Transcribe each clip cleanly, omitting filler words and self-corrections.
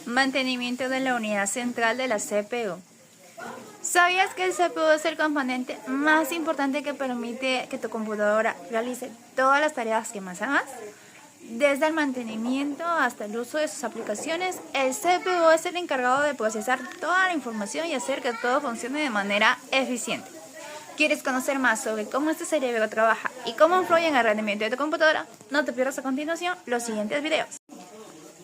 Mantenimiento de la unidad central de la CPU. ¿Sabías que el CPU es el componente más importante que permite que tu computadora realice todas las tareas que más amas? Desde el mantenimiento hasta el uso de sus aplicaciones, el CPU es el encargado de procesar toda la información y hacer que todo funcione de manera eficiente. ¿Quieres conocer más sobre cómo este cerebro trabaja y cómo influye en el rendimiento de tu computadora? No te pierdas a continuación los siguientes videos.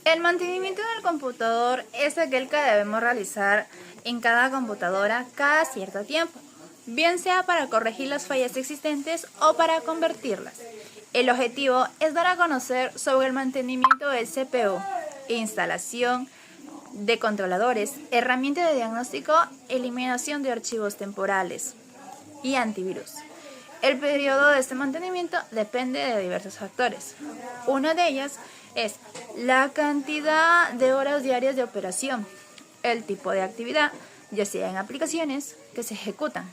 El mantenimiento del computador es aquel que debemos realizar en cada computadora cada cierto tiempo, bien sea para corregir las fallas existentes o para convertirlas. El objetivo es dar a conocer sobre el mantenimiento del CPU, instalación de controladores, herramientas de diagnóstico, eliminación de archivos temporales y antivirus. El periodo de este mantenimiento depende de diversos factores. Una de ellas es la cantidad de horas diarias de operación, el tipo de actividad, ya sea en aplicaciones que se ejecutan,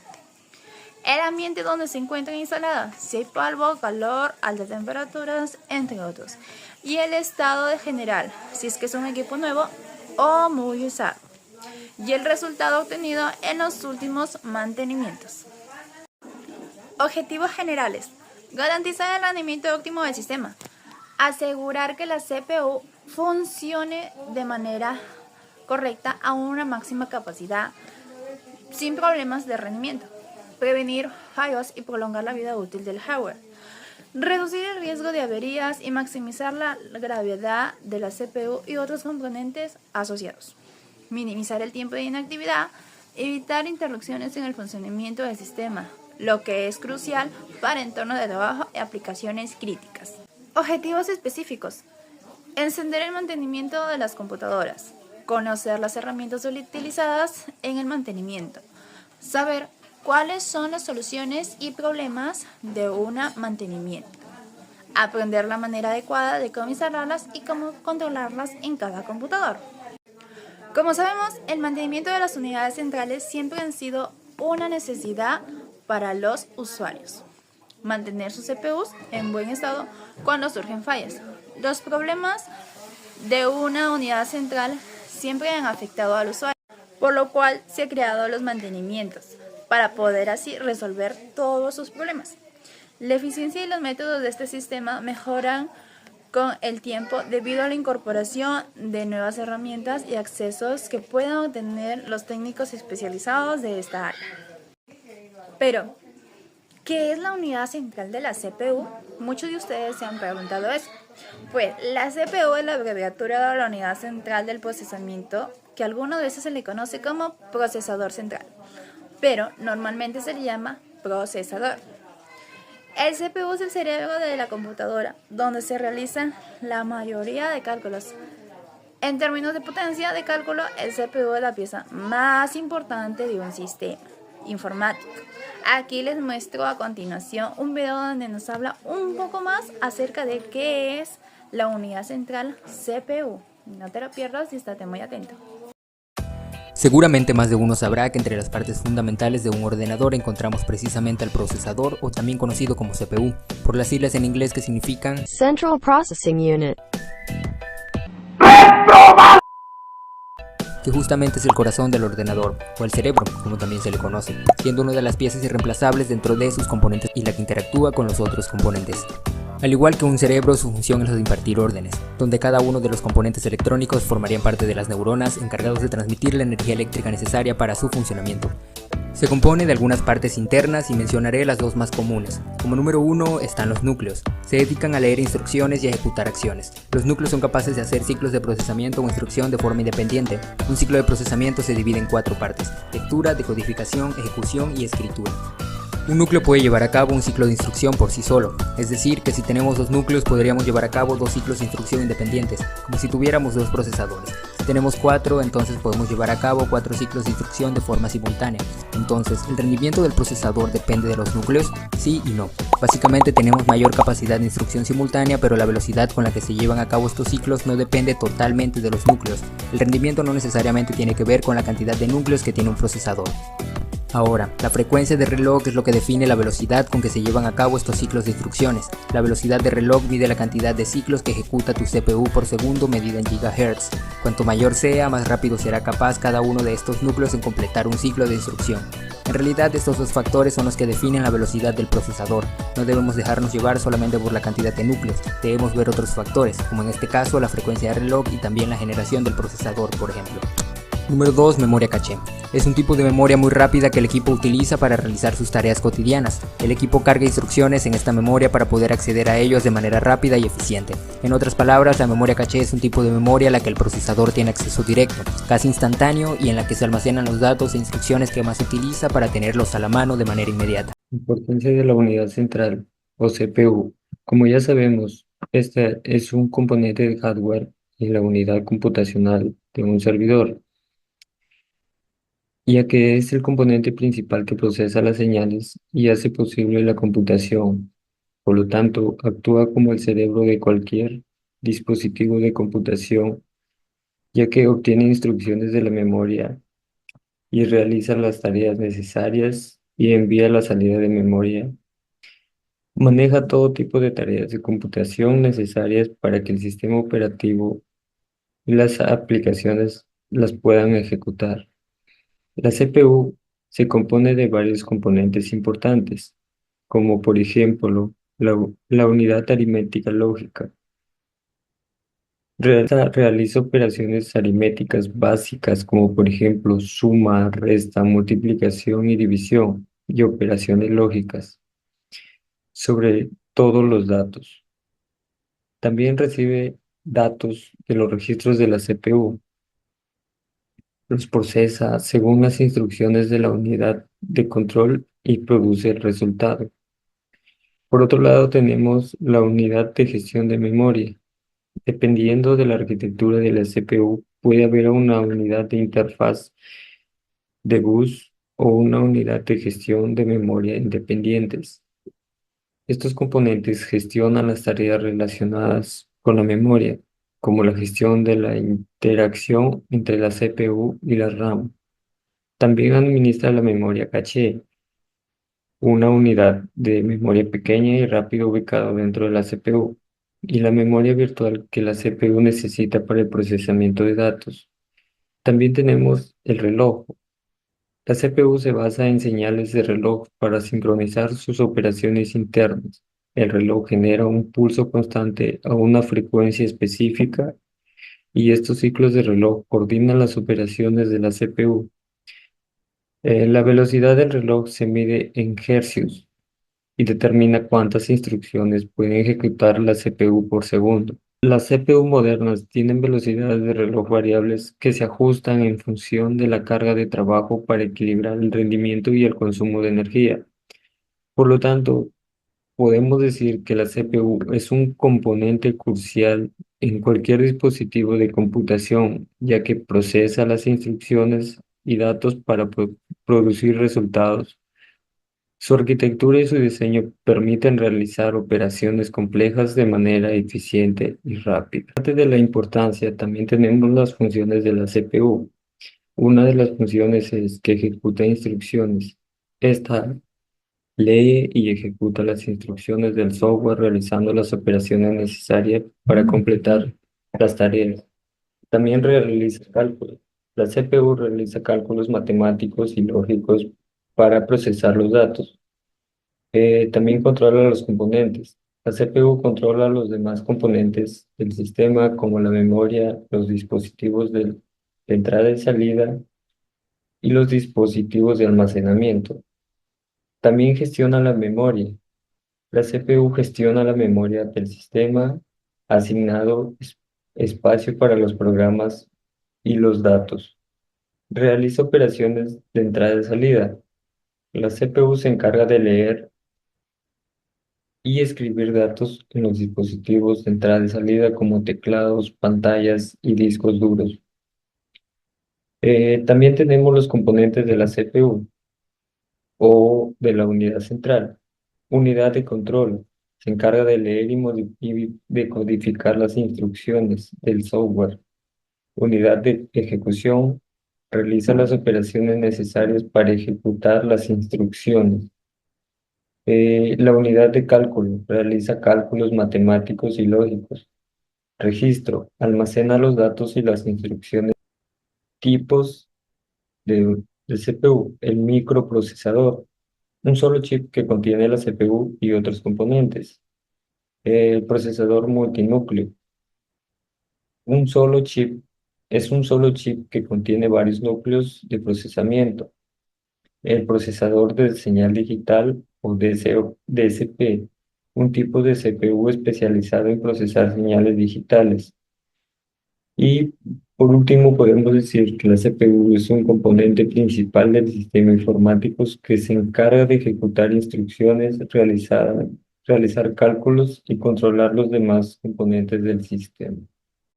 el ambiente donde se encuentran instaladas, si hay polvo, calor, altas temperaturas, entre otros, y el estado de general, si es que es un equipo nuevo o muy usado, y el resultado obtenido en los últimos mantenimientos. Objetivos generales: garantizar el rendimiento óptimo del sistema, asegurar que la CPU funcione de manera correcta a una máxima capacidad sin problemas de rendimiento, prevenir fallos y prolongar la vida útil del hardware, reducir el riesgo de averías y maximizar la gravedad de la CPU y otros componentes asociados, minimizar el tiempo de inactividad, evitar interrupciones en el funcionamiento del sistema, lo que es crucial para entornos de trabajo y aplicaciones críticas. Objetivos específicos: encender el mantenimiento de las computadoras, conocer las herramientas utilizadas en el mantenimiento, saber cuáles son las soluciones y problemas de un mantenimiento, aprender la manera adecuada de cómo instalarlas y cómo controlarlas en cada computador. Como sabemos, el mantenimiento de las unidades centrales siempre han sido una necesidad para los usuarios. Mantener sus CPUs en buen estado cuando surgen fallas. Los problemas de una unidad central siempre han afectado al usuario, por lo cual se han creado los mantenimientos para poder así resolver todos sus problemas. La eficiencia y los métodos de este sistema mejoran con el tiempo debido a la incorporación de nuevas herramientas y accesos que puedan obtener los técnicos especializados de esta área. Pero, ¿qué es la unidad central de la CPU? Muchos de ustedes se han preguntado eso. Pues la CPU es la abreviatura de la unidad central del procesamiento, que algunas veces se le conoce como procesador central, pero normalmente se le llama procesador. El CPU es el cerebro de la computadora, donde se realizan la mayoría de cálculos. En términos de potencia de cálculo, el CPU es la pieza más importante de un sistema informático. Aquí les muestro a continuación un video donde nos habla un poco más acerca de qué es la unidad central CPU. No te lo pierdas y estate muy atento. Seguramente más de uno sabrá que entre las partes fundamentales de un ordenador encontramos precisamente al procesador, o también conocido como CPU, por las siglas en inglés que significan Central Processing Unit, que justamente es el corazón del ordenador, o el cerebro, como también se le conoce, siendo una de las piezas irreemplazables dentro de sus componentes y la que interactúa con los otros componentes. Al igual que un cerebro, su función es la de impartir órdenes, donde cada uno de los componentes electrónicos formarían parte de las neuronas encargados de transmitir la energía eléctrica necesaria para su funcionamiento. Se compone de algunas partes internas y mencionaré las dos más comunes. Como número 1 están los núcleos. Se dedican a leer instrucciones y a ejecutar acciones. Los núcleos son capaces de hacer ciclos de procesamiento o instrucción de forma independiente. Un ciclo de procesamiento se divide en 4 partes: lectura, decodificación, ejecución y escritura. Un núcleo puede llevar a cabo un ciclo de instrucción por sí solo, es decir, que si tenemos 2 núcleos podríamos llevar a cabo 2 ciclos de instrucción independientes, como si tuviéramos 2 procesadores. Si tenemos 4, entonces podemos llevar a cabo 4 ciclos de instrucción de forma simultánea. Entonces, ¿el rendimiento del procesador depende de los núcleos? Sí y no. Básicamente tenemos mayor capacidad de instrucción simultánea, pero la velocidad con la que se llevan a cabo estos ciclos no depende totalmente de los núcleos. El rendimiento no necesariamente tiene que ver con la cantidad de núcleos que tiene un procesador. Ahora, la frecuencia de reloj es lo que define la velocidad con que se llevan a cabo estos ciclos de instrucciones. La velocidad de reloj mide la cantidad de ciclos que ejecuta tu CPU por segundo medida en gigahertz. Cuanto mayor sea, más rápido será capaz cada uno de estos núcleos en completar un ciclo de instrucción. En realidad, estos dos factores son los que definen la velocidad del procesador. No debemos dejarnos llevar solamente por la cantidad de núcleos, debemos ver otros factores, como en este caso la frecuencia de reloj y también la generación del procesador, por ejemplo. Número 2. Memoria caché. Es un tipo de memoria muy rápida que el equipo utiliza para realizar sus tareas cotidianas. El equipo carga instrucciones en esta memoria para poder acceder a ellos de manera rápida y eficiente. En otras palabras, la memoria caché es un tipo de memoria a la que el procesador tiene acceso directo, casi instantáneo, y en la que se almacenan los datos e instrucciones que más utiliza para tenerlos a la mano de manera inmediata. Importancia de la unidad central o CPU. Como ya sabemos, esta es un componente de hardware en la unidad computacional de un servidor, ya que es el componente principal que procesa las señales y hace posible la computación. Por lo tanto, actúa como el cerebro de cualquier dispositivo de computación, ya que obtiene instrucciones de la memoria y realiza las tareas necesarias y envía la salida de memoria. Maneja todo tipo de tareas de computación necesarias para que el sistema operativo y las aplicaciones las puedan ejecutar. La CPU se compone de varios componentes importantes, como por ejemplo la unidad aritmética lógica. Realiza operaciones aritméticas básicas como por ejemplo suma, resta, multiplicación y división y operaciones lógicas sobre todos los datos. También recibe datos de los registros de la CPU, los procesa según las instrucciones de la unidad de control y produce el resultado. Por otro lado, tenemos la unidad de gestión de memoria. Dependiendo de la arquitectura de la CPU, puede haber una unidad de interfaz de bus o una unidad de gestión de memoria independientes. Estos componentes gestionan las tareas relacionadas con la memoria, como la gestión de la interacción entre la CPU y la RAM. También administra la memoria caché, una unidad de memoria pequeña y rápida ubicada dentro de la CPU, y la memoria virtual que la CPU necesita para el procesamiento de datos. También tenemos el reloj. La CPU se basa en señales de reloj para sincronizar sus operaciones internas. El reloj genera un pulso constante a una frecuencia específica y estos ciclos de reloj coordinan las operaciones de la CPU. La velocidad del reloj se mide en hercios y determina cuántas instrucciones puede ejecutar la CPU por segundo. Las CPU modernas tienen velocidades de reloj variables que se ajustan en función de la carga de trabajo para equilibrar el rendimiento y el consumo de energía. Por lo tanto, podemos decir que la CPU es un componente crucial en cualquier dispositivo de computación, ya que procesa las instrucciones y datos para producir resultados. Su arquitectura y su diseño permiten realizar operaciones complejas de manera eficiente y rápida. Aparte de la importancia, también tenemos las funciones de la CPU. Una de las funciones es que ejecuta instrucciones. Esta lee y ejecuta las instrucciones del software realizando las operaciones necesarias para completar las tareas. También realiza cálculos. La CPU realiza cálculos matemáticos y lógicos para procesar los datos. También controla los componentes. La CPU controla los demás componentes del sistema, como la memoria, los dispositivos de entrada y salida y los dispositivos de almacenamiento. También gestiona la memoria. La CPU gestiona la memoria del sistema, asignado espacio para los programas y los datos. Realiza operaciones de entrada y salida. La CPU se encarga de leer y escribir datos en los dispositivos de entrada y salida como teclados, pantallas y discos duros. También tenemos los componentes de la CPU o de la unidad central. Unidad de control. Se encarga de leer y decodificar las instrucciones del software. Unidad de ejecución. realiza las operaciones necesarias para ejecutar las instrucciones. La unidad de cálculo realiza cálculos matemáticos y lógicos. Registro almacena los datos y las instrucciones. Tipos de CPU, el microprocesador, un solo chip que contiene la CPU y otros componentes. El procesador multinúcleo, un solo chip, es un solo chip que contiene varios núcleos de procesamiento. El procesador de señal digital o DSP, un tipo de CPU especializado en procesar señales digitales. Y por último, podemos decir que la CPU es un componente principal del sistema informático que se encarga de ejecutar instrucciones, realizar cálculos y controlar los demás componentes del sistema.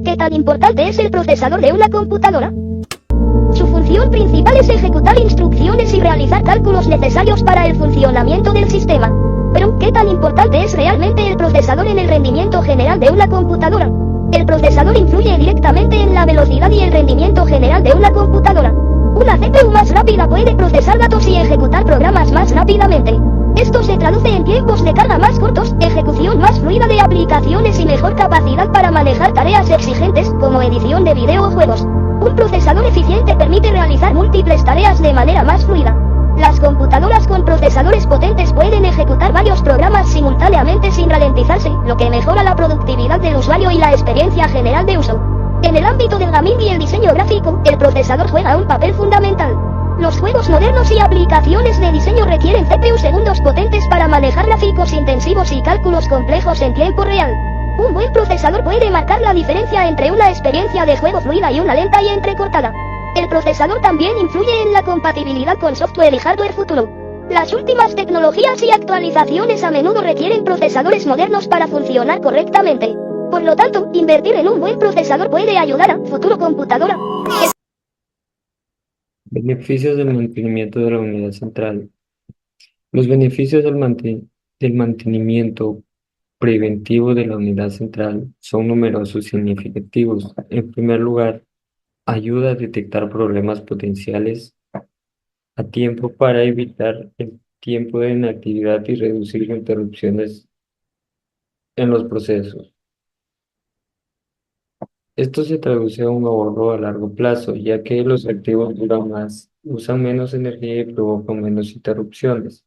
¿Qué tan importante es el procesador de una computadora? Su función principal es ejecutar instrucciones y realizar cálculos necesarios para el funcionamiento del sistema. Pero, ¿qué tan importante es realmente el procesador en el rendimiento general de una computadora? El procesador influye directamente en la velocidad y el rendimiento general de una computadora. Una CPU más rápida puede procesar datos y ejecutar programas más rápidamente. Esto se traduce en tiempos de carga más cortos, ejecución más fluida de aplicaciones y mejor capacidad para manejar tareas exigentes, como edición de video o juegos. Un procesador eficiente permite realizar múltiples tareas de manera más fluida. Las computadoras con procesadores potentes pueden ejecutar varios programas simultáneamente sin ralentizarse, lo que mejora la productividad del usuario y la experiencia general de uso. En el ámbito del gaming y el diseño gráfico, el procesador juega un papel fundamental. Los juegos modernos y aplicaciones de diseño requieren CPU segundos potentes para manejar gráficos intensivos y cálculos complejos en tiempo real. Un buen procesador puede marcar la diferencia entre una experiencia de juego fluida y una lenta y entrecortada. El procesador también influye en la compatibilidad con software y hardware futuro. Las últimas tecnologías y actualizaciones a menudo requieren procesadores modernos para funcionar correctamente. Por lo tanto, invertir en un buen procesador puede ayudar a futuro computadora. Beneficios del mantenimiento de la unidad central. Los beneficios del mantenimiento preventivo de la unidad central son numerosos y significativos. En primer lugar, ayuda a detectar problemas potenciales a tiempo para evitar el tiempo de inactividad y reducir interrupciones en los procesos. Esto se traduce a un ahorro a largo plazo, ya que los activos duran más, usan menos energía y provocan menos interrupciones.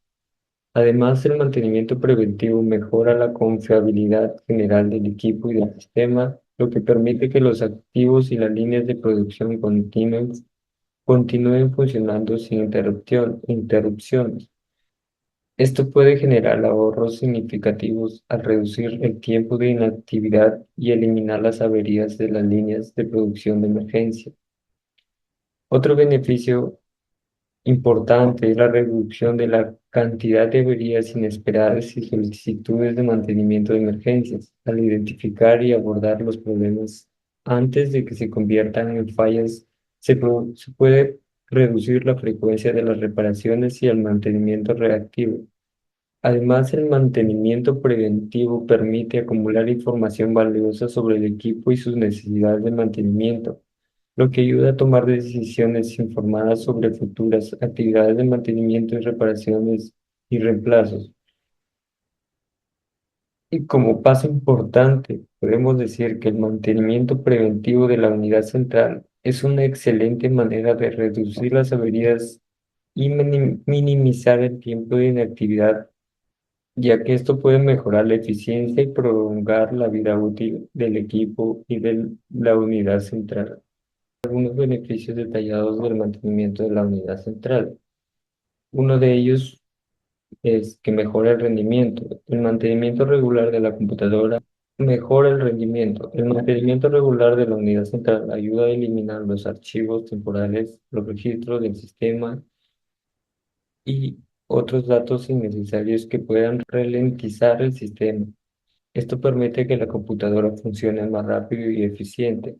Además, el mantenimiento preventivo mejora la confiabilidad general del equipo y del sistema, lo que permite que los activos y las líneas de producción continúen funcionando sin interrupciones. Esto puede generar ahorros significativos al reducir el tiempo de inactividad y eliminar las averías de las líneas de producción de emergencia. Otro beneficio importante es la reducción de la cantidad de averías inesperadas y solicitudes de mantenimiento de emergencias, al identificar y abordar los problemas antes de que se conviertan en fallas. Se puede reducir la frecuencia de las reparaciones y el mantenimiento reactivo. Además, el mantenimiento preventivo permite acumular información valiosa sobre el equipo y sus necesidades de mantenimiento, lo que ayuda a tomar decisiones informadas sobre futuras actividades de mantenimiento y reparaciones y reemplazos. Y como paso importante, podemos decir que el mantenimiento preventivo de la unidad central es una excelente manera de reducir las averías y minimizar el tiempo de inactividad, ya que esto puede mejorar la eficiencia y prolongar la vida útil del equipo y de la unidad central. Algunos beneficios detallados del mantenimiento de la unidad central. Uno de ellos es que mejora el rendimiento. El mantenimiento regular de la computadora mejora el rendimiento. El mantenimiento regular de la unidad central ayuda a eliminar los archivos temporales, los registros del sistema y otros datos innecesarios que puedan ralentizar el sistema. Esto permite que la computadora funcione más rápido y eficiente.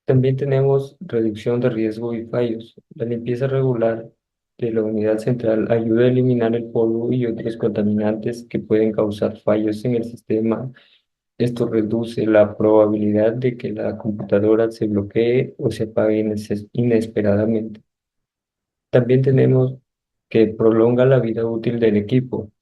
También tenemos reducción de riesgo y fallos. La limpieza regular de la unidad central ayuda a eliminar el polvo y otros contaminantes que pueden causar fallos en el sistema Esto reduce la probabilidad de que la computadora se bloquee o se apague inesperadamente. También tenemos que prolonga la vida útil del equipo.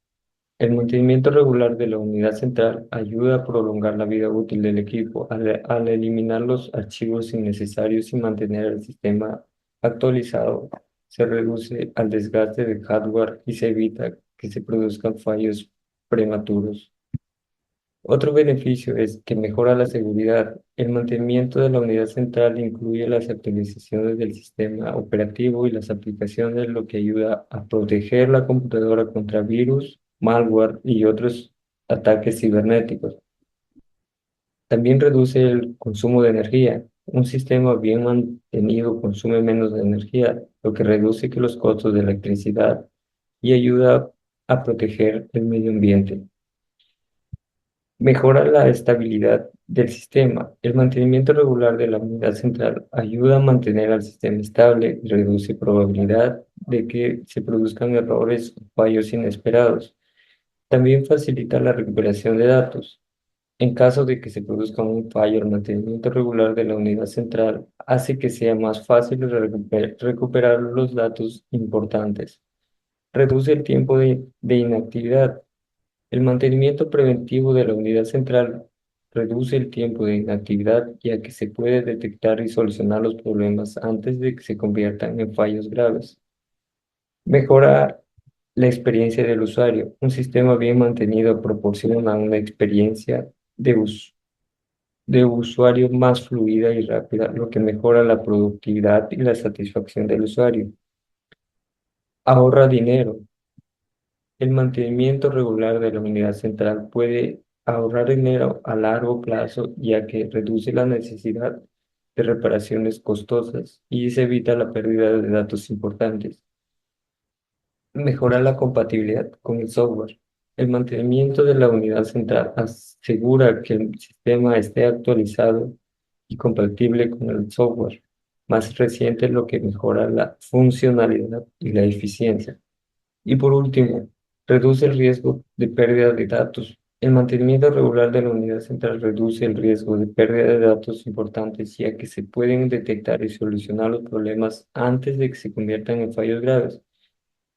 El mantenimiento regular de la unidad central ayuda a prolongar la vida útil del equipo al eliminar los archivos innecesarios y mantener el sistema actualizado. Se reduce al desgaste de hardware y se evita que se produzcan fallos prematuros. Otro beneficio es que mejora la seguridad. El mantenimiento de la unidad central incluye las actualizaciones del sistema operativo y las aplicaciones, lo que ayuda a proteger la computadora contra virus, malware y otros ataques cibernéticos. También reduce el consumo de energía. Un sistema bien mantenido consume menos energía, lo que reduce que los costos de electricidad y ayuda a proteger el medio ambiente. Mejora la estabilidad del sistema. El mantenimiento regular de la unidad central ayuda a mantener al sistema estable y reduce probabilidad de que se produzcan errores o fallos inesperados. También facilita la recuperación de datos. En caso de que se produzca un fallo, el mantenimiento regular de la unidad central hace que sea más fácil recuperar los datos importantes. Reduce el tiempo de inactividad. El mantenimiento preventivo de la unidad central reduce el tiempo de inactividad, ya que se puede detectar y solucionar los problemas antes de que se conviertan en fallos graves. Mejora la experiencia del usuario. Un sistema bien mantenido proporciona una experiencia de usuario más fluida y rápida, lo que mejora la productividad y la satisfacción del usuario. Ahorra dinero. El mantenimiento regular de la unidad central puede ahorrar dinero a largo plazo, ya que reduce la necesidad de reparaciones costosas y se evita la pérdida de datos importantes. Mejora la compatibilidad con el software. El mantenimiento de la unidad central asegura que el sistema esté actualizado y compatible con el software más reciente, lo que mejora la funcionalidad y la eficiencia. Y por último, reduce el riesgo de pérdida de datos. El mantenimiento regular de la unidad central reduce el riesgo de pérdida de datos importantes, ya que se pueden detectar y solucionar los problemas antes de que se conviertan en fallos graves.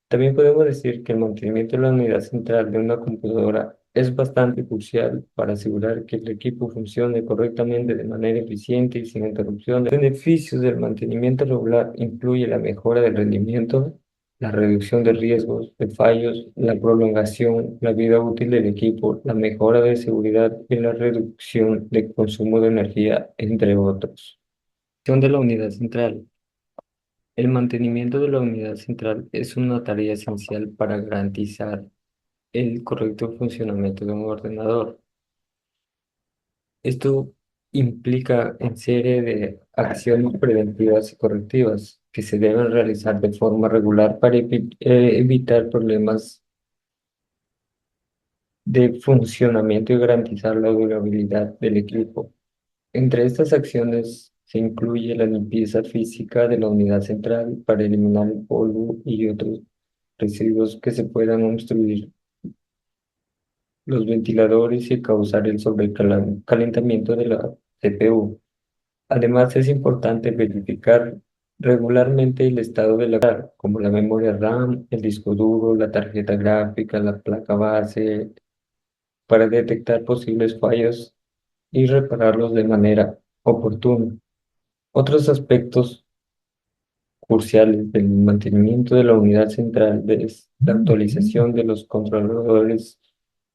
También podemos decir que el mantenimiento de la unidad central de una computadora es bastante crucial para asegurar que el equipo funcione correctamente de manera eficiente y sin interrupción. Los beneficios del mantenimiento regular incluye la mejora del rendimiento, la reducción de riesgos de fallos, la prolongación, la vida útil del equipo, la mejora de seguridad y la reducción de consumo de energía, entre otros. De la unidad central. El mantenimiento de la unidad central es una tarea esencial para garantizar el correcto funcionamiento de un ordenador. Esto implica en serie de acciones preventivas y correctivas que se deben realizar de forma regular para evitar problemas de funcionamiento y garantizar la durabilidad del equipo. Entre estas acciones se incluye la limpieza física de la unidad central para eliminar el polvo y otros residuos que se puedan obstruir los ventiladores y causar el sobrecalentamiento de la CPU. Además, es importante verificar regularmente el estado de la como la memoria RAM, el disco duro, la tarjeta gráfica, la placa base, para detectar posibles fallos y repararlos de manera oportuna. Otros aspectos cruciales del mantenimiento de la unidad central es la actualización de los controladores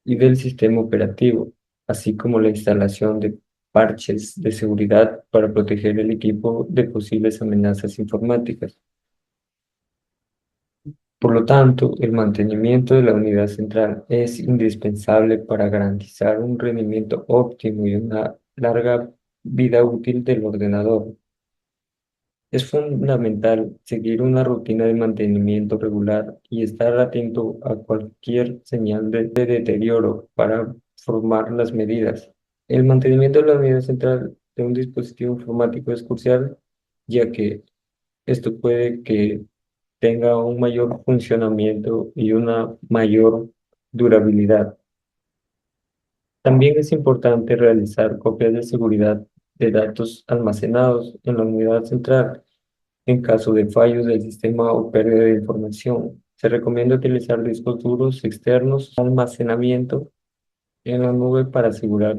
y del sistema operativo, así como la instalación de parches de seguridad para proteger el equipo de posibles amenazas informáticas. Por lo tanto, el mantenimiento de la unidad central es indispensable para garantizar un rendimiento óptimo y una larga vida útil del ordenador. Es fundamental seguir una rutina de mantenimiento regular y estar atento a cualquier señal de deterioro para formar las medidas. El mantenimiento de la unidad central de un dispositivo informático es crucial, ya que esto puede que tenga un mayor funcionamiento y una mayor durabilidad. También es importante realizar copias de seguridad de datos almacenados en la unidad central en caso de fallos del sistema o pérdida de información. Se recomienda utilizar discos duros externos, almacenamiento en la nube para asegurar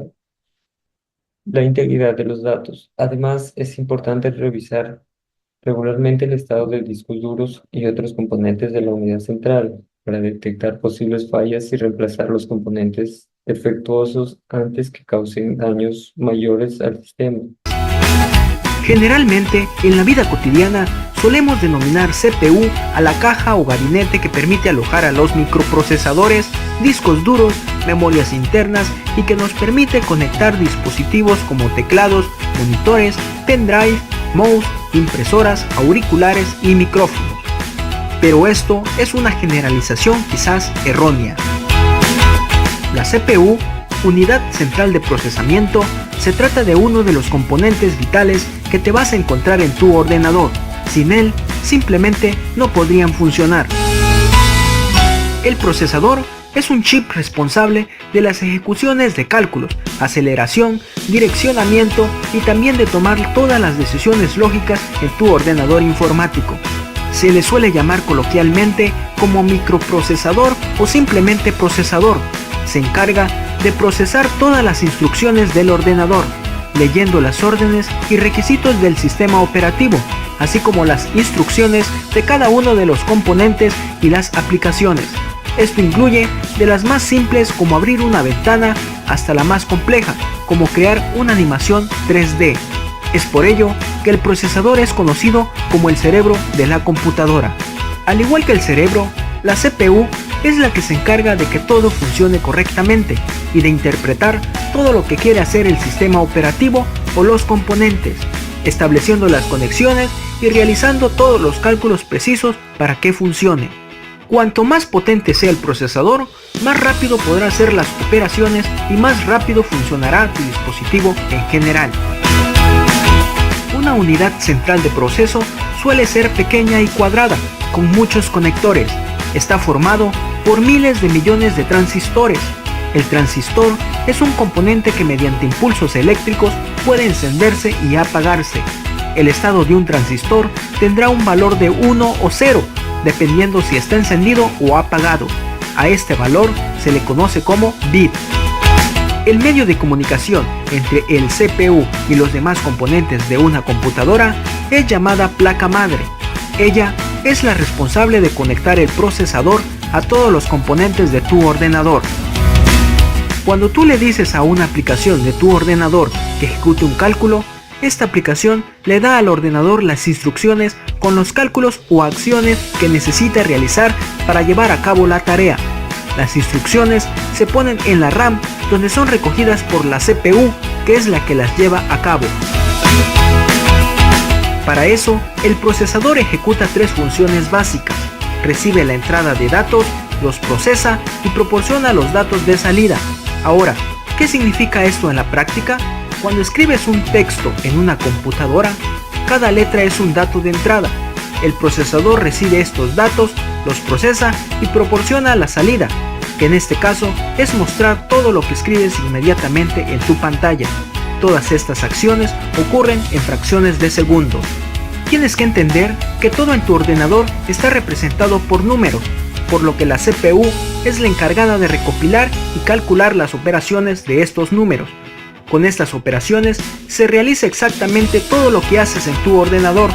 la integridad de los datos. Además, es importante revisar regularmente el estado de discos duros y otros componentes de la unidad central para detectar posibles fallas y reemplazar los componentes defectuosos antes que causen daños mayores al sistema. Generalmente, en la vida cotidiana, solemos denominar CPU a la caja o gabinete que permite alojar a los microprocesadores, discos duros, memorias internas y que nos permite conectar dispositivos como teclados, monitores, pendrive, mouse, impresoras, auriculares y micrófonos. Pero esto es una generalización quizás errónea. La CPU, Unidad Central de Procesamiento, se trata de uno de los componentes vitales que te vas a encontrar en tu ordenador. Sin él, simplemente no podrían funcionar. El procesador es un chip responsable de las ejecuciones de cálculos, aceleración, direccionamiento y también de tomar todas las decisiones lógicas en tu ordenador informático. Se le suele llamar coloquialmente como microprocesador o simplemente procesador. Se encarga de procesar todas las instrucciones del ordenador, leyendo las órdenes y requisitos del sistema operativo, así como las instrucciones de cada uno de los componentes y las aplicaciones. Esto incluye de las más simples como abrir una ventana hasta la más compleja, como crear una animación 3D. Es por ello que el procesador es conocido como el cerebro de la computadora. Al igual que el cerebro, la CPU es la que se encarga de que todo funcione correctamente y de interpretar todo lo que quiere hacer el sistema operativo o los componentes, estableciendo las conexiones y realizando todos los cálculos precisos para que funcione. Cuanto más potente sea el procesador, más rápido podrá hacer las operaciones y más rápido funcionará tu dispositivo en general. Una unidad central de proceso suele ser pequeña y cuadrada, con muchos conectores. Está formado por miles de millones de transistores. El transistor es un componente que mediante impulsos eléctricos puede encenderse y apagarse. El estado de un transistor tendrá un valor de 1 o 0, dependiendo si está encendido o apagado. A este valor se le conoce como bit. El medio de comunicación entre el CPU y los demás componentes de una computadora es llamada placa madre. Ella es la responsable de conectar el procesador a todos los componentes de tu ordenador. Cuando tú le dices a una aplicación de tu ordenador que ejecute un cálculo, esta aplicación le da al ordenador las instrucciones con los cálculos o acciones que necesita realizar para llevar a cabo la tarea. Las instrucciones se ponen en la RAM, donde son recogidas por la CPU, que es la que las lleva a cabo. Para eso, el procesador ejecuta 3 funciones básicas. Recibe la entrada de datos, los procesa y proporciona los datos de salida. Ahora, ¿qué significa esto en la práctica? Cuando escribes un texto en una computadora, cada letra es un dato de entrada. El procesador recibe estos datos, los procesa y proporciona la salida, que en este caso es mostrar todo lo que escribes inmediatamente en tu pantalla. Todas estas acciones ocurren en fracciones de segundos. Tienes que entender que todo en tu ordenador está representado por números, por lo que la CPU es la encargada de recopilar y calcular las operaciones de estos números. Con estas operaciones se realiza exactamente todo lo que haces en tu ordenador,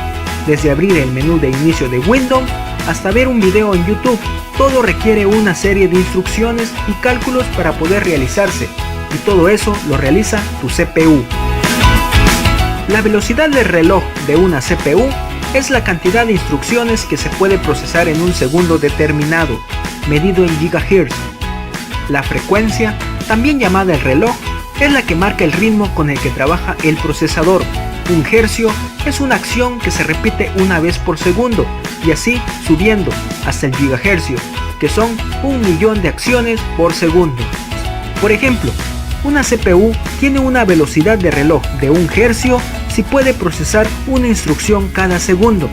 desde abrir el menú de inicio de Windows hasta ver un video en YouTube. Todo requiere una serie de instrucciones y cálculos para poder realizarse, y todo eso lo realiza tu CPU. La velocidad de reloj de una CPU es la cantidad de instrucciones que se puede procesar en un segundo determinado, medido en gigahertz. La frecuencia, también llamada el reloj, es la que marca el ritmo con el que trabaja el procesador. Un hercio es una acción que se repite una vez por segundo, y así subiendo hasta el gigahercio, que son 1.000.000 de acciones por segundo. Por ejemplo, una CPU tiene una velocidad de reloj de 1 hercio si puede procesar una instrucción cada segundo.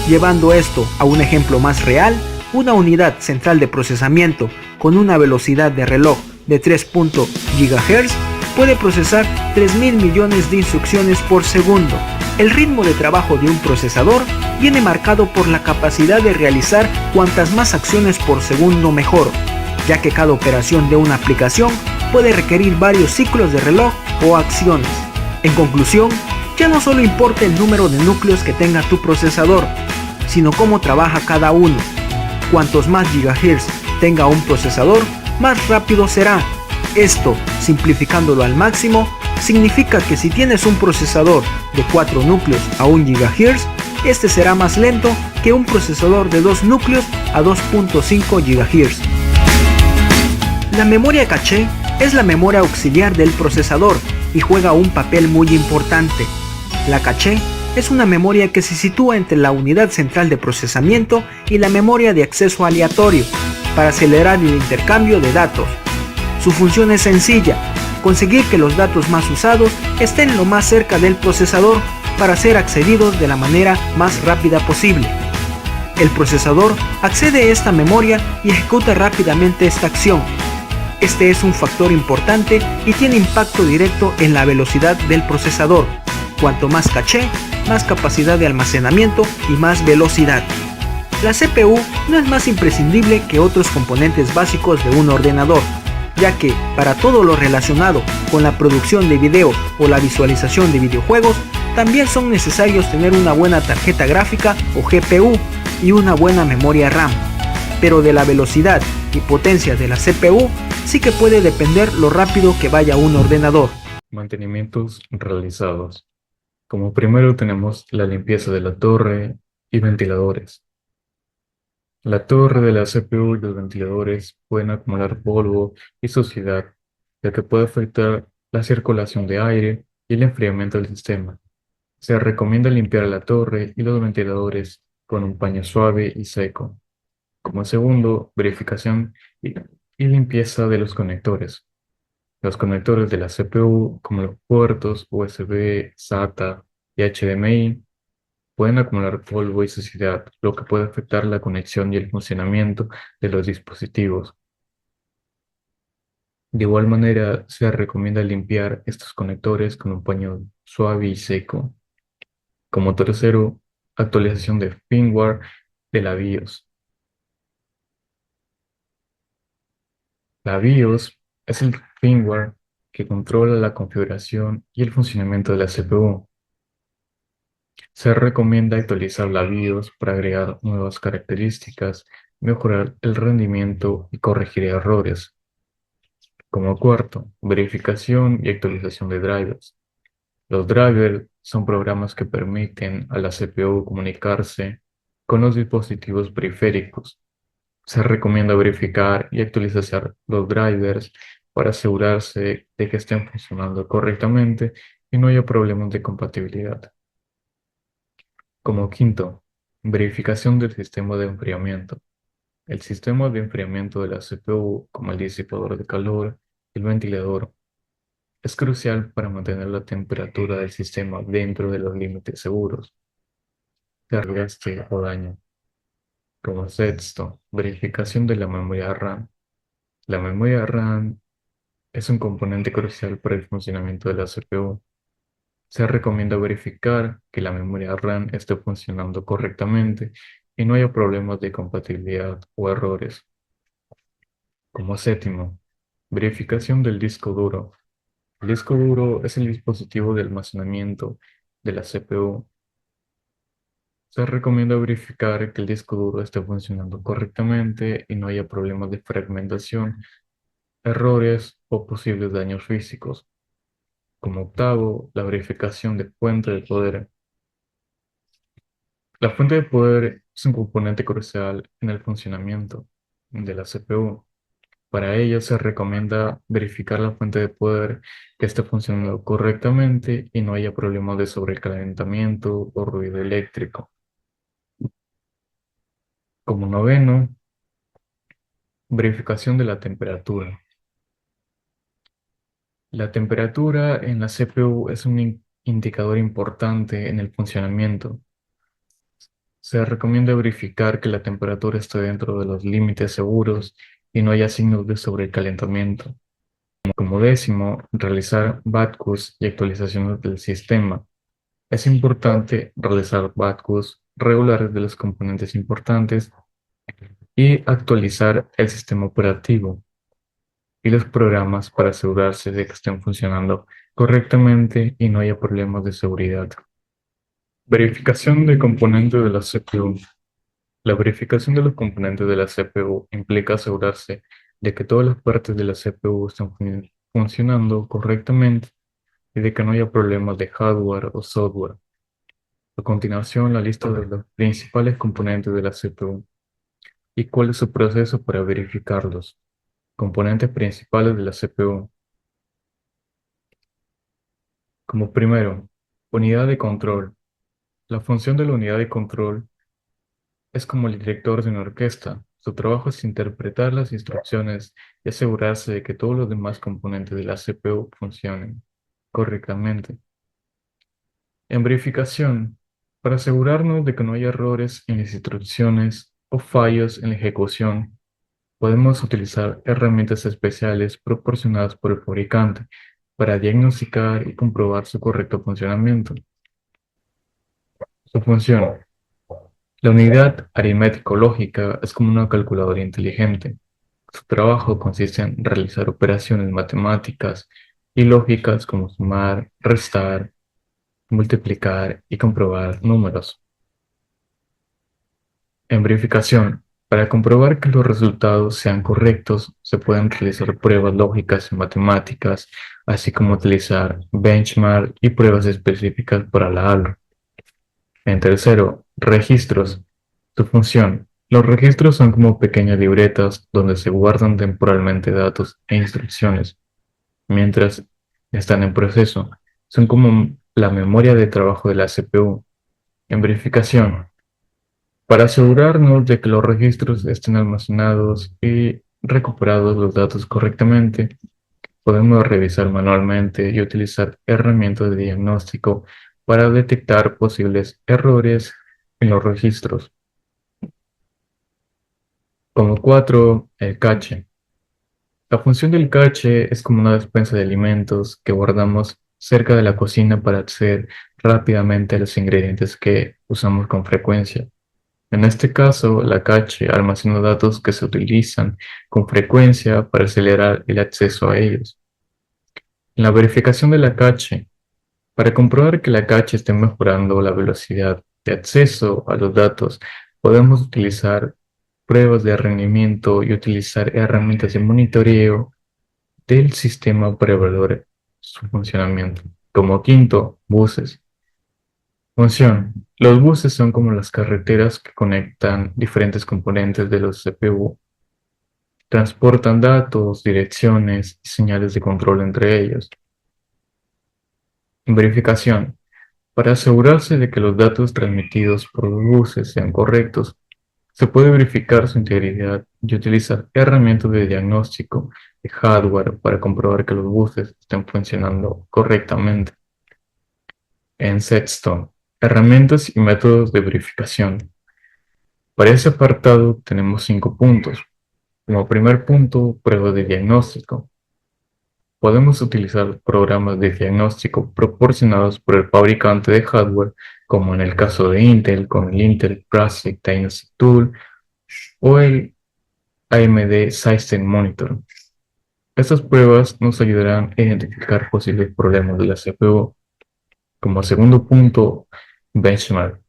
Llevando esto a un ejemplo más real, una unidad central de procesamiento con una velocidad de reloj de 3. GHz puede procesar 3.000 millones de instrucciones por segundo. El ritmo de trabajo de un procesador viene marcado por la capacidad de realizar cuantas más acciones por segundo mejor, ya que cada operación de una aplicación puede requerir varios ciclos de reloj o acciones. En conclusión, ya no solo importa el número de núcleos que tenga tu procesador, sino cómo trabaja cada uno. Cuantos más gigahertz tenga un procesador, más rápido será. Esto, simplificándolo al máximo, significa que si tienes un procesador de 4 núcleos a 1 GHz, este será más lento que un procesador de 2 núcleos a 2.5 GHz. La memoria caché es la memoria auxiliar del procesador y juega un papel muy importante. La caché es una memoria que se sitúa entre la unidad central de procesamiento y la memoria de acceso aleatorio para acelerar el intercambio de datos. Su función es sencilla: conseguir que los datos más usados estén lo más cerca del procesador para ser accedidos de la manera más rápida posible. El procesador accede a esta memoria y ejecuta rápidamente esta acción. Este es un factor importante y tiene impacto directo en la velocidad del procesador. Cuanto más caché, más capacidad de almacenamiento y más velocidad. La CPU no es más imprescindible que otros componentes básicos de un ordenador, ya que para todo lo relacionado con la producción de video o la visualización de videojuegos, también son necesarios tener una buena tarjeta gráfica o GPU y una buena memoria RAM. Pero de la velocidad y potencia de la CPU sí que puede depender lo rápido que vaya un ordenador. Mantenimientos realizados. Como primero tenemos la limpieza de la torre y ventiladores. La torre de la CPU y los ventiladores pueden acumular polvo y suciedad, ya que puede afectar la circulación de aire y el enfriamiento del sistema. Se recomienda limpiar la torre y los ventiladores con un paño suave y seco. Como segundo, verificación y limpieza de los conectores. Los conectores de la CPU, como los puertos USB, SATA y HDMI, pueden acumular polvo y suciedad, lo que puede afectar la conexión y el funcionamiento de los dispositivos. De igual manera, se recomienda limpiar estos conectores con un paño suave y seco. Como tercero, actualización de firmware de la BIOS. La BIOS es el firmware que controla la configuración y el funcionamiento de la CPU. Se recomienda actualizar la BIOS para agregar nuevas características, mejorar el rendimiento y corregir errores. Como cuarto, verificación y actualización de drivers. Los drivers son programas que permiten a la CPU comunicarse con los dispositivos periféricos. Se recomienda verificar y actualizar los drivers para asegurarse de que estén funcionando correctamente y no haya problemas de compatibilidad. Como quinto, verificación del sistema de enfriamiento. El sistema de enfriamiento de la CPU, como el disipador de calor y el ventilador, es crucial para mantener la temperatura del sistema dentro de los límites seguros de desgaste o daño. Como sexto, verificación de la memoria RAM. La memoria RAM es un componente crucial para el funcionamiento de la CPU. Se recomienda verificar que la memoria RAM esté funcionando correctamente y no haya problemas de compatibilidad o errores. Como séptimo, verificación del disco duro. El disco duro es el dispositivo de almacenamiento de la CPU. Se recomienda verificar que el disco duro esté funcionando correctamente y no haya problemas de fragmentación, errores o posibles daños físicos. Como octavo, la verificación de fuente de poder. La fuente de poder es un componente crucial en el funcionamiento de la CPU. Para ello se recomienda verificar la fuente de poder que esté funcionando correctamente y no haya problemas de sobrecalentamiento o ruido eléctrico. Como noveno, verificación de la temperatura. La temperatura en la CPU es un indicador importante en el funcionamiento. Se recomienda verificar que la temperatura esté dentro de los límites seguros y no haya signos de sobrecalentamiento. Como décimo, realizar backus y actualizaciones del sistema. Es importante realizar backus regulares de los componentes importantes y actualizar el sistema operativo y los programas para asegurarse de que estén funcionando correctamente y no haya problemas de seguridad. Verificación de componentes de la CPU. La verificación de los componentes de la CPU implica asegurarse de que todas las partes de la CPU están funcionando correctamente y de que no haya problemas de hardware o software. A continuación, la lista de los principales componentes de la CPU y cuál es su proceso para verificarlos. Componentes principales de la CPU. Como primero, unidad de control. La función de la unidad de control es como el director de una orquesta. Su trabajo es interpretar las instrucciones y asegurarse de que todos los demás componentes de la CPU funcionen correctamente. En verificación, para asegurarnos de que no haya errores en las instrucciones o fallos en la ejecución, podemos utilizar herramientas especiales proporcionadas por el fabricante para diagnosticar y comprobar su correcto funcionamiento. Su función. La unidad aritmético-lógica es como una calculadora inteligente. Su trabajo consiste en realizar operaciones matemáticas y lógicas como sumar, restar, multiplicar y comprobar números. En verificación, para comprobar que los resultados sean correctos, se pueden realizar pruebas lógicas y matemáticas, así como utilizar benchmark y pruebas específicas para la ALO. En tercero, registros. Su función. Los registros son como pequeñas libretas donde se guardan temporalmente datos e instrucciones mientras están en proceso. Son como la memoria de trabajo de la CPU. En verificación. Para asegurarnos de que los registros estén almacenados y recuperados los datos correctamente, podemos revisar manualmente y utilizar herramientas de diagnóstico para detectar posibles errores en los registros. Como 4, el cache. La función del cache es como una despensa de alimentos que guardamos cerca de la cocina para acceder rápidamente a los ingredientes que usamos con frecuencia. En este caso, la cache almacena datos que se utilizan con frecuencia para acelerar el acceso a ellos. En la verificación de la cache, para comprobar que la cache esté mejorando la velocidad de acceso a los datos, podemos utilizar pruebas de rendimiento y utilizar herramientas de monitoreo del sistema para evaluar su funcionamiento. Como quinto, buses. Función. Los buses son como las carreteras que conectan diferentes componentes de los CPU. Transportan datos, direcciones y señales de control entre ellos. Verificación. Para asegurarse de que los datos transmitidos por los buses sean correctos, se puede verificar su integridad y utilizar herramientas de diagnóstico de hardware para comprobar que los buses estén funcionando correctamente. En Setstone, herramientas y métodos de verificación. Para ese apartado tenemos 5 puntos. Como primer punto, pruebas de diagnóstico. Podemos utilizar programas de diagnóstico proporcionados por el fabricante de hardware, como en el caso de Intel con el Intel Basic Diagnostic Tool o el AMD System Monitor. Estas pruebas nos ayudarán a identificar posibles problemas de la CPU. Como segundo punto, benchmark.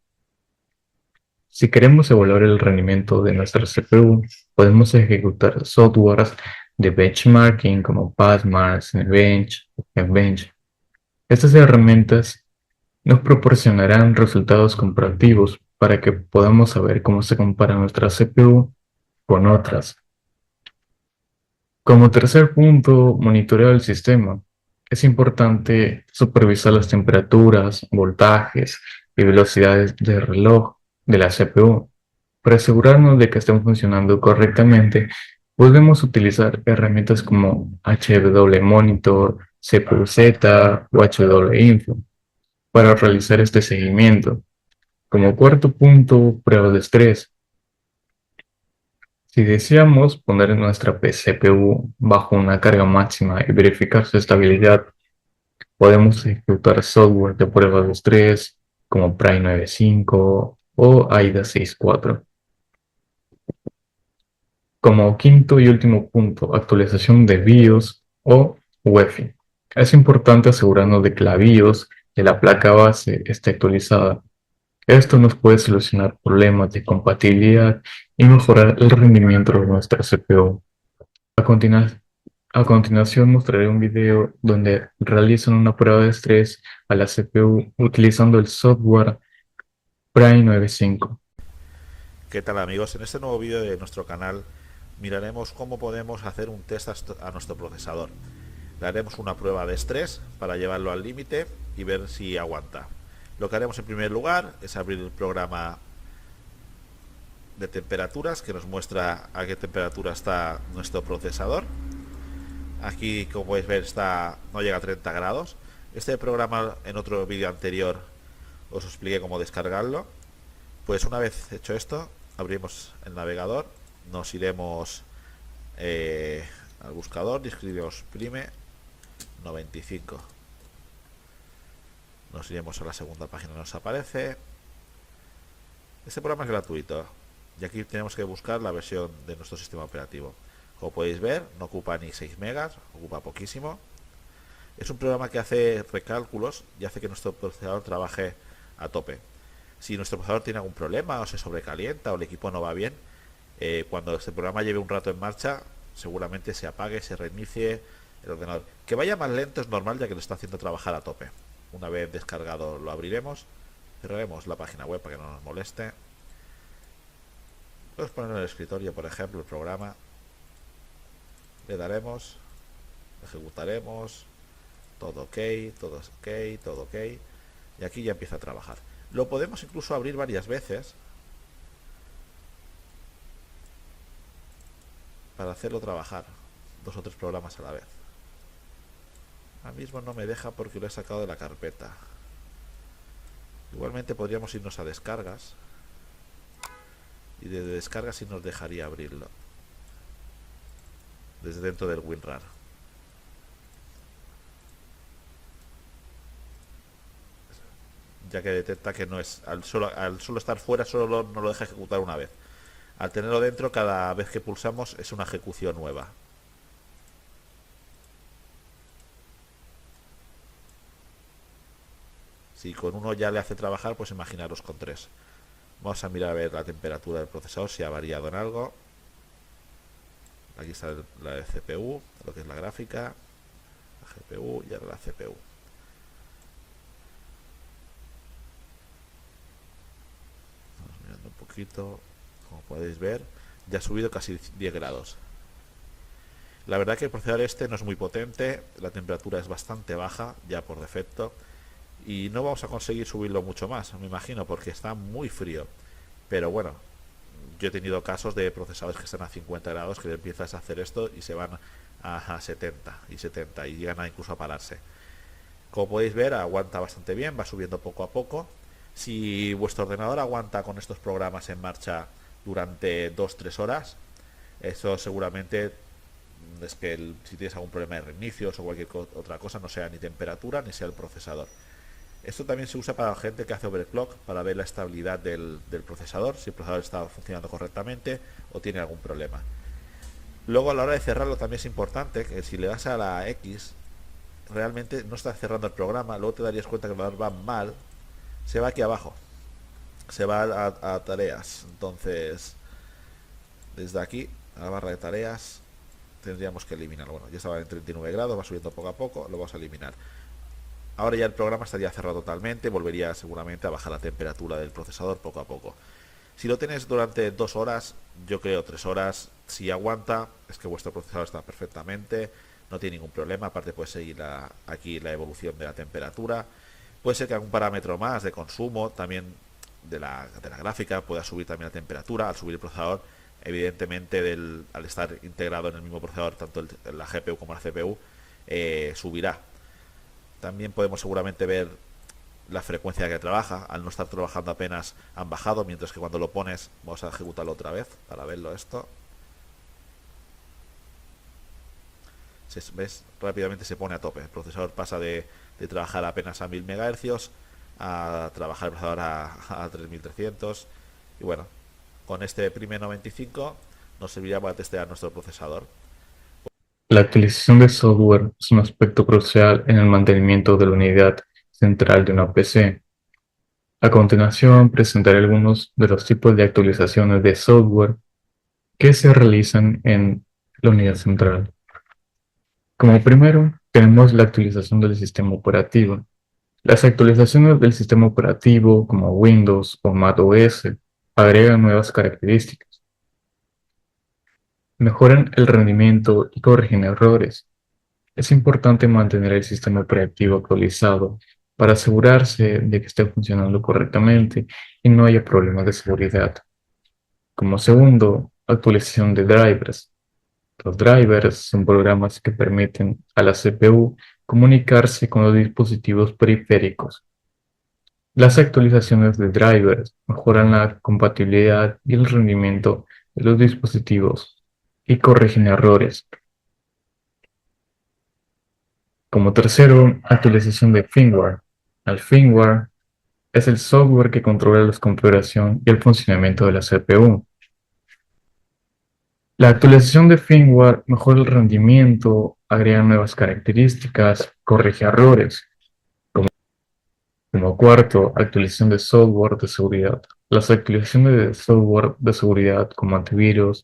Si queremos evaluar el rendimiento de nuestra CPU, podemos ejecutar softwares de benchmarking como Pathmark, Cinebench o Geekbench. Estas herramientas nos proporcionarán resultados comparativos para que podamos saber cómo se compara nuestra CPU con otras. Como tercer punto, monitorear el sistema. Es importante supervisar las temperaturas, voltajes y velocidades de reloj de la CPU. Para asegurarnos de que estén funcionando correctamente, podemos utilizar herramientas como HW Monitor, CPU-Z o HW Info para realizar este seguimiento. Como cuarto punto, pruebas de estrés. Si deseamos poner nuestra CPU bajo una carga máxima y verificar su estabilidad, podemos ejecutar software de prueba de estrés como Pry 95 o AIDA 64. Como quinto y último punto, actualización de BIOS o UEFI. Es importante asegurarnos de que la BIOS de la placa base esté actualizada. Esto nos puede solucionar problemas de compatibilidad y mejorar el rendimiento de nuestra CPU. A, continua- a continuación mostraré un video donde realizan una prueba de estrés a la CPU utilizando el software Pry 95. ¿Qué tal amigos? En este nuevo vídeo de nuestro canal miraremos cómo podemos hacer un test a nuestro procesador. Le haremos una prueba de estrés para llevarlo al límite y ver si aguanta. Lo que haremos en primer lugar es abrir el programa de temperaturas que nos muestra a qué temperatura está nuestro procesador. Aquí, como podéis ver, no llega a 30 grados. Este programa en otro vídeo anterior os expliqué cómo descargarlo. Pues una vez hecho esto, abrimos el navegador, nos iremos al buscador y escribimos prime 95. Nos iremos a la segunda página, nos aparece. Este programa es gratuito y aquí tenemos que buscar la versión de nuestro sistema operativo. Como podéis ver, no ocupa ni 6 megas, ocupa poquísimo. Es un programa que hace recálculos y hace que nuestro procesador trabaje a tope. Si nuestro procesador tiene algún problema o se sobrecalienta o el equipo no va bien, cuando este programa lleve un rato en marcha, seguramente se apague, se reinicie el ordenador. Que vaya más lento es normal, ya que lo está haciendo trabajar a tope. Una vez descargado lo abriremos, cerraremos la página web para que no nos moleste. Podemos poner en el escritorio, por ejemplo, el programa. Le daremos, ejecutaremos, todo ok, todo ok, todo ok, y aquí ya empieza a trabajar. Lo podemos incluso abrir varias veces para hacerlo trabajar 2 o 3 programas a la vez. Ahora mismo no me deja porque lo he sacado de la carpeta. Igualmente podríamos irnos a descargas y desde descargas sí nos dejaría abrirlo desde dentro del WinRAR. Ya que detecta que no es, al solo estar fuera solo no lo deja ejecutar una vez. Al tenerlo dentro, cada vez que pulsamos es una ejecución nueva. Si con uno ya le hace trabajar, pues imaginaros con 3. Vamos a mirar a ver la temperatura del procesador, si ha variado en algo. Aquí está la CPU, lo que es la gráfica, la GPU y ahora la CPU. Vamos mirando un poquito, como podéis ver, ya ha subido casi 10 grados. La verdad que el procesador este no es muy potente, la temperatura es bastante baja ya por defecto y no vamos a conseguir subirlo mucho más, me imagino, porque está muy frío. Pero bueno, yo he tenido casos de procesadores que están a 50 grados que empiezas a hacer esto y se van a 70 y 70 y llegan incluso a pararse. Como podéis ver, aguanta bastante bien, va subiendo poco a poco. Si vuestro ordenador aguanta con estos programas en marcha durante 2-3 horas, eso seguramente es que si tienes algún problema de reinicios o cualquier otra cosa, no sea ni temperatura ni sea el procesador. Esto también se usa para la gente que hace overclock, para ver la estabilidad del procesador, si el procesador está funcionando correctamente o tiene algún problema. Luego a la hora de cerrarlo también es importante que si le das a la X, realmente no está cerrando el programa, luego te darías cuenta que el ordenador va mal, se va aquí abajo, se va a tareas. Entonces, desde aquí, a la barra de tareas, tendríamos que eliminarlo. Bueno, ya estaba en 39 grados, va subiendo poco a poco, lo vamos a eliminar. Ahora ya el programa estaría cerrado totalmente, volvería seguramente a bajar la temperatura del procesador poco a poco. Si lo tenéis durante 2 horas, yo creo 3 horas, si aguanta, es que vuestro procesador está perfectamente, no tiene ningún problema. Aparte puede seguir aquí la evolución de la temperatura. Puede ser que algún parámetro más de consumo, también de la gráfica, pueda subir también la temperatura. Al subir el procesador, evidentemente al estar integrado en el mismo procesador, tanto la GPU como la CPU, subirá. También podemos seguramente ver la frecuencia que trabaja. Al no estar trabajando apenas han bajado, mientras que cuando lo pones, vamos a ejecutarlo otra vez para verlo esto. ¿Ves? Rápidamente se pone a tope. El procesador pasa de trabajar apenas a 1000 MHz a trabajar el procesador a 3300. Y bueno, con este Prime 95 nos servirá para testear nuestro procesador. La actualización de software es un aspecto crucial en el mantenimiento de la unidad central de una PC. A continuación, presentaré algunos de los tipos de actualizaciones de software que se realizan en la unidad central. Como primero, tenemos la actualización del sistema operativo. Las actualizaciones del sistema operativo, como Windows o macOS, agregan nuevas características, mejoran el rendimiento y corrigen errores. Es importante mantener el sistema operativo actualizado para asegurarse de que esté funcionando correctamente y no haya problemas de seguridad. Como segundo, actualización de drivers. Los drivers son programas que permiten a la CPU comunicarse con los dispositivos periféricos. Las actualizaciones de drivers mejoran la compatibilidad y el rendimiento de los dispositivos y corrigen errores. Como tercero, actualización de firmware. El firmware es el software que controla la configuración y el funcionamiento de la CPU. La actualización de firmware mejora el rendimiento, agrega nuevas características, corrige errores. Como cuarto, actualización de software de seguridad. Las actualizaciones de software de seguridad como antivirus,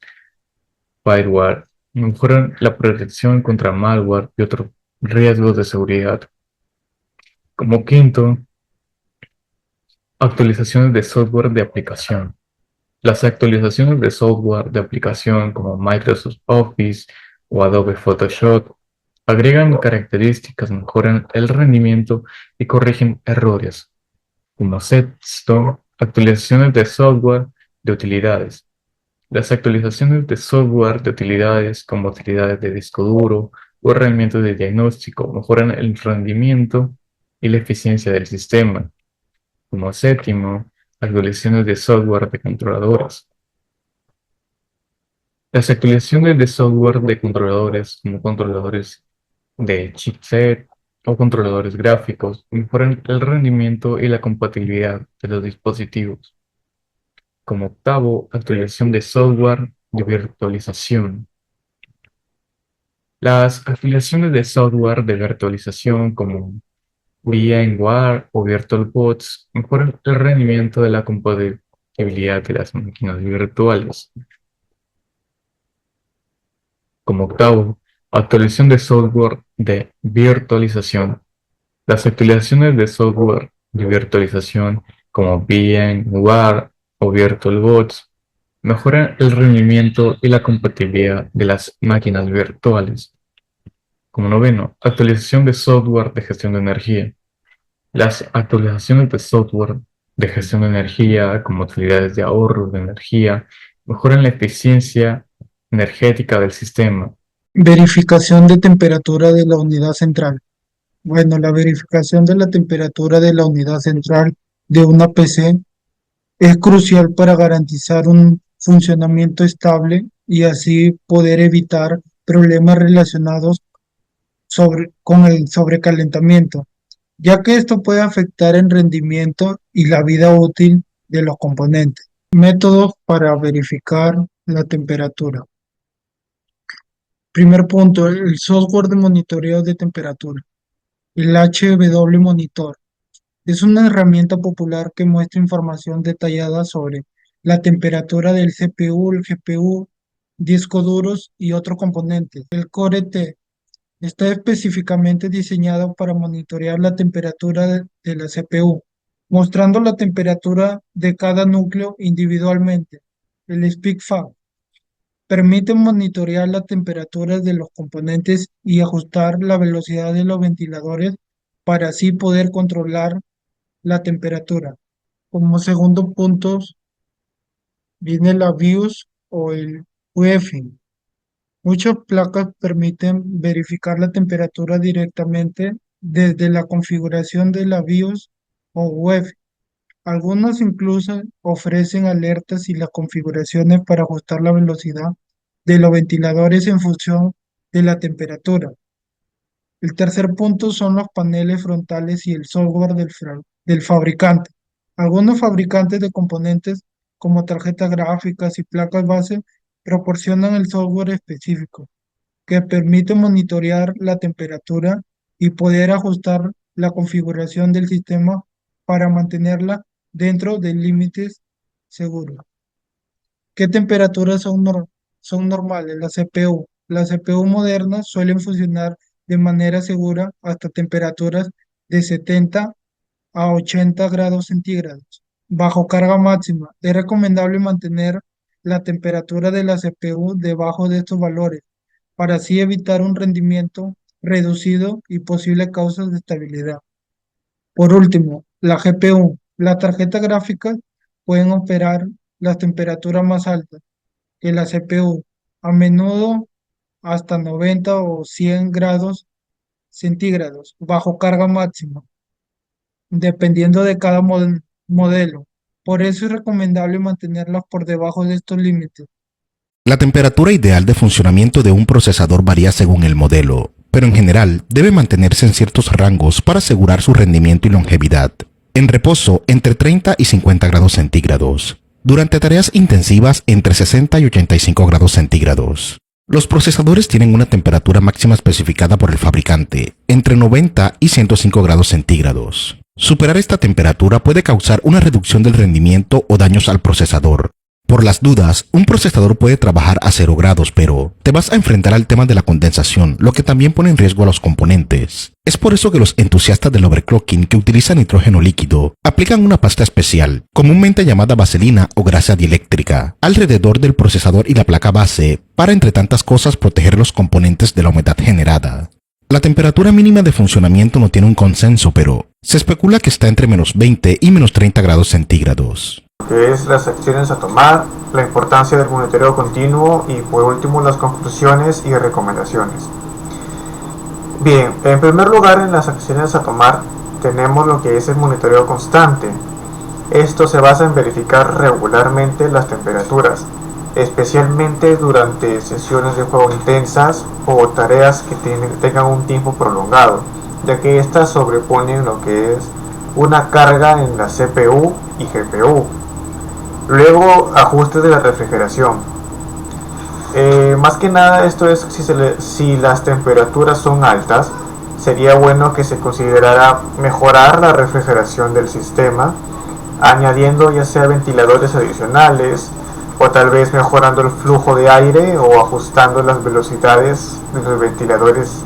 firewall, mejoran la protección contra malware y otros riesgos de seguridad. Como quinto, actualizaciones de software de aplicación. Las actualizaciones de software de aplicación como Microsoft Office o Adobe Photoshop agregan características, mejoran el rendimiento y corrigen errores. Como sexto, actualizaciones de software de utilidades. Las actualizaciones de software de utilidades como utilidades de disco duro o herramientas de diagnóstico mejoran el rendimiento y la eficiencia del sistema. Como séptimo, actualizaciones de software de controladores. Las actualizaciones de software de controladores, como controladores de chipset o controladores gráficos, mejoran el rendimiento y la compatibilidad de los dispositivos. Como octavo, actualización de software de virtualización. Las actualizaciones de software de virtualización como VMware o VirtualBox mejoran el rendimiento de la compatibilidad de las máquinas virtuales. Como octavo, actualización de software de virtualización. Las actualizaciones de software de virtualización como VMware o VirtualBox mejoran el rendimiento y la compatibilidad de las máquinas virtuales. Como noveno, actualización de software de gestión de energía. Las actualizaciones de software de gestión de energía, como utilidades de ahorro de energía, mejoran la eficiencia energética del sistema. Verificación de temperatura de la unidad central. Bueno, la verificación de la temperatura de la unidad central de una PC es crucial para garantizar un funcionamiento estable y así poder evitar problemas relacionados con el sobrecalentamiento, ya que esto puede afectar el rendimiento y la vida útil de los componentes. Métodos para verificar la temperatura. Primer punto, el software de monitoreo de temperatura. El HW Monitor es una herramienta popular que muestra información detallada sobre la temperatura del CPU, el GPU, discos duros y otros componentes. El Core T está específicamente diseñado para monitorear la temperatura de la CPU, mostrando la temperatura de cada núcleo individualmente. El SpeakFab permite monitorear la temperatura de los componentes y ajustar la velocidad de los ventiladores para así poder controlar la temperatura. Como segundo punto viene la BIOS o el UEFI. Muchas placas permiten verificar la temperatura directamente desde la configuración de la BIOS o UEFI. Algunos incluso ofrecen alertas y las configuraciones para ajustar la velocidad de los ventiladores en función de la temperatura. El tercer punto son los paneles frontales y el software del fabricante. Algunos fabricantes de componentes como tarjetas gráficas y placas base proporcionan el software específico que permite monitorear la temperatura y poder ajustar la configuración del sistema para mantenerla dentro de límites seguros. ¿Qué temperaturas son normales? La CPU. Las CPU modernas suelen funcionar de manera segura hasta temperaturas de 70 a 80 grados centígrados. Bajo carga máxima, es recomendable mantener la temperatura de la CPU debajo de estos valores para así evitar un rendimiento reducido y posibles causas de estabilidad. Por último, la GPU. Las tarjetas gráficas pueden operar las temperaturas más altas que la CPU, a menudo hasta 90 o 100 grados centígrados bajo carga máxima, dependiendo de cada modelo. Por eso es recomendable mantenerlas por debajo de estos límites. La temperatura ideal de funcionamiento de un procesador varía según el modelo, pero en general debe mantenerse en ciertos rangos para asegurar su rendimiento y longevidad. En reposo, entre 30 y 50 grados centígrados. Durante tareas intensivas, entre 60 y 85 grados centígrados. Los procesadores tienen una temperatura máxima especificada por el fabricante, entre 90 y 105 grados centígrados. Superar esta temperatura puede causar una reducción del rendimiento o daños al procesador. Por las dudas, un procesador puede trabajar a 0 grados, pero te vas a enfrentar al tema de la condensación, lo que también pone en riesgo a los componentes. Es por eso que los entusiastas del overclocking que utilizan nitrógeno líquido aplican una pasta especial, comúnmente llamada vaselina o grasa dieléctrica, alrededor del procesador y la placa base, para entre tantas cosas proteger los componentes de la humedad generada. La temperatura mínima de funcionamiento no tiene un consenso, pero se especula que está entre menos 20 y menos 30 grados centígrados. Que es las acciones a tomar, la importancia del monitoreo continuo y por último las conclusiones y recomendaciones. Bien, en primer lugar en las acciones a tomar tenemos lo que es el monitoreo constante. Esto se basa en verificar regularmente las temperaturas, especialmente durante sesiones de juego intensas o tareas que tengan un tiempo prolongado, ya que estas sobreponen lo que es una carga en la CPU y GPU. Luego, ajustes de la refrigeración. Más que nada esto es si las temperaturas son altas, sería bueno que se considerara mejorar la refrigeración del sistema, añadiendo ya sea ventiladores adicionales o tal vez mejorando el flujo de aire o ajustando las velocidades de los ventiladores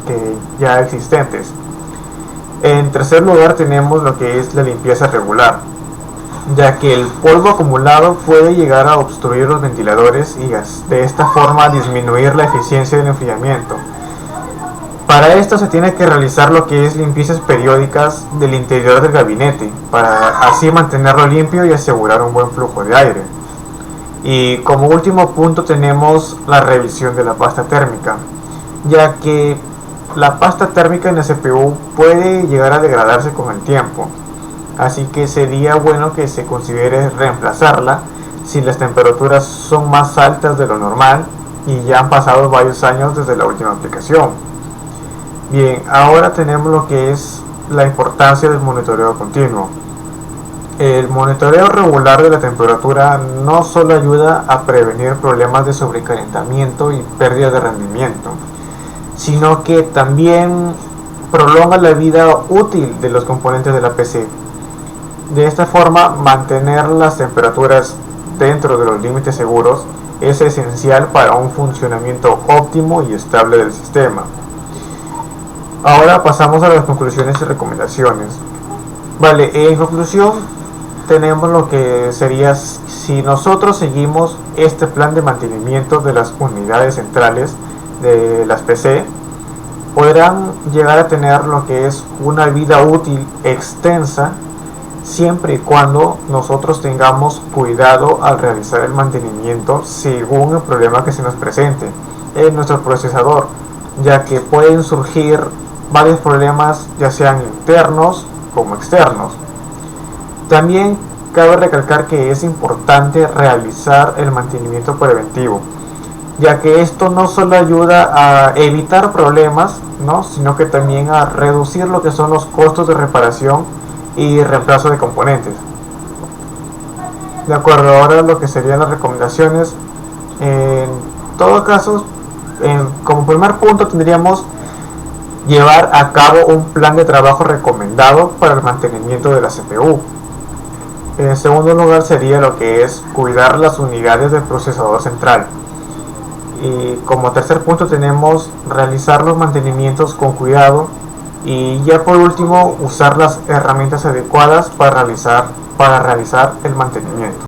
ya existentes. En tercer lugar tenemos lo que es la limpieza regular, ya que el polvo acumulado puede llegar a obstruir los ventiladores y de esta forma disminuir la eficiencia del enfriamiento. Para esto se tiene que realizar lo que es limpiezas periódicas del interior del gabinete, para así mantenerlo limpio y asegurar un buen flujo de aire. Y como último punto tenemos la revisión de la pasta térmica, ya que la pasta térmica en la CPU puede llegar a degradarse con el tiempo. Así que sería bueno que se considere reemplazarla si las temperaturas son más altas de lo normal y ya han pasado varios años desde la última aplicación. Bien, ahora tenemos lo que es la importancia del monitoreo continuo. El monitoreo regular de la temperatura no solo ayuda a prevenir problemas de sobrecalentamiento y pérdida de rendimiento, sino que también prolonga la vida útil de los componentes de la PC. De esta forma, mantener las temperaturas dentro de los límites seguros es esencial para un funcionamiento óptimo y estable del sistema. Ahora pasamos a las conclusiones y recomendaciones. Vale, en conclusión tenemos lo que sería si nosotros seguimos este plan de mantenimiento de las unidades centrales de las PC, podrán llegar a tener lo que es una vida útil extensa, siempre y cuando nosotros tengamos cuidado al realizar el mantenimiento según el problema que se nos presente en nuestro procesador, ya que pueden surgir varios problemas, ya sean internos como externos. También cabe recalcar que es importante realizar el mantenimiento preventivo, ya que esto no solo ayuda a evitar problemas, ¿no?, sino que también a reducir lo que son los costos de reparación y reemplazo de componentes. De acuerdo, ahora lo que serían las recomendaciones. En todo caso, como primer punto tendríamos llevar a cabo un plan de trabajo recomendado para el mantenimiento de la CPU. En segundo lugar sería lo que es cuidar las unidades del procesador central. Y como tercer punto tenemos realizar los mantenimientos con cuidado. Y ya por último, usar las herramientas adecuadas para realizar el mantenimiento.